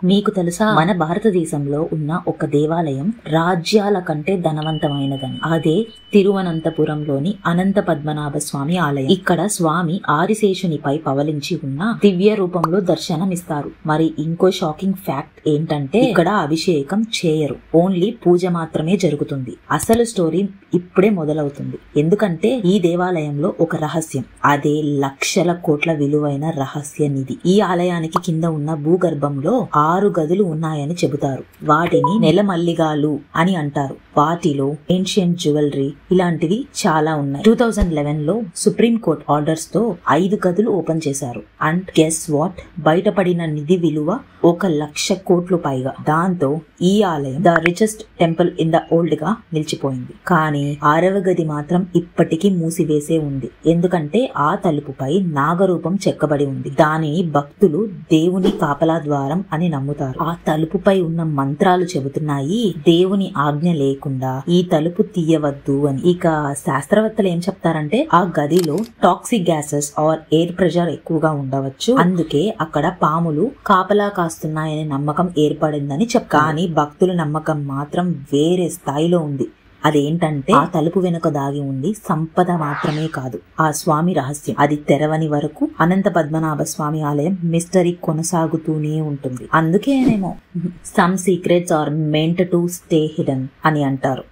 మీకు తెలుసా, మన భారతదేశంలో ఉన్న ఒక దేవాలయం రాజ్యాల కంటే ధనవంతమైనదని. అదే తిరువనంతపురంలోని అనంత పద్మనాభ స్వామి ఆలయం. ఇక్కడ స్వామి ఆదిశేషునిపై పవలించి ఉన్న దివ్య రూపంలో దర్శనమిస్తారు. మరి ఇంకో షాకింగ్ ఫ్యాక్ట్ ఏంటంటే ఇక్కడ అభిషేకం చేయరు, ఓన్లీ పూజ మాత్రమే జరుగుతుంది. అసలు స్టోరీ ఇప్పుడే మొదలవుతుంది. ఎందుకంటే ఈ దేవాలయంలో ఒక రహస్యం, అదే లక్షల కోట్ల విలువైన రహస్య నిధి. ఈ ఆలయానికి కింద ఉన్న భూగర్భంలో 6 గదులు ఉన్నాయని చెబుతారు. వాటిని నెలమల్లిగాలు అని అంటారు. వాటిలో ఏన్షియంట్ జ్యువెలరీ ఇలాంటివి చాలా ఉన్నాయి. 2011లో సుప్రీం కోర్ట్ ఆర్డర్స్ తో 5 గదులు ఓపెన్ చేశారు. అండ్ గెస్ వాట్, బయటపడిన నిధి విలువ 1,00,000 కోట్లు పైగా. దాంతో ఈ ఆలయం the richest temple in the old గా నిలిచిపోయింది. కానీ 6వ గది మాత్రం ఇప్పటికీ మూసివేసే ఉంది. ఎందుకంటే ఆ తలుపుపై నాగరూపం చెక్కబడి ఉంది. దానిని భక్తులు దేవుని కాపలా ద్వారం అని నమ్ముతారు. ఆ తలుపుపై ఉన్న మంత్రాలు చెబుతున్నాయి, దేవుని ఆజ్ఞ లేకుండా ఈ తలుపు తీయవద్దు అని. ఇక శాస్త్రవేత్తలు ఏం చెప్తారంటే ఆ గదిలో toxic gases or air pressure ఎక్కువగా ఉండవచ్చు, అందుకే అక్కడ పాములు కాపలా కాస్తున్నాయనే నమ్మకం ఏర్పడిందని కానీ భక్తుల నమ్మకం మాత్రం వేరే స్థాయిలో ఉంది. అదేంటంటే ఆ తలుపు వెనుక దాగి ఉంది సంపద మాత్రమే కాదు, ఆ స్వామి రహస్యం. అది తెరవని వరకు అనంత పద్మనాభ స్వామి ఆలయం మిస్టరీ కొనసాగుతూనే ఉంటుంది. అందుకేనేమో some secrets are meant to stay hidden అని అంటారు.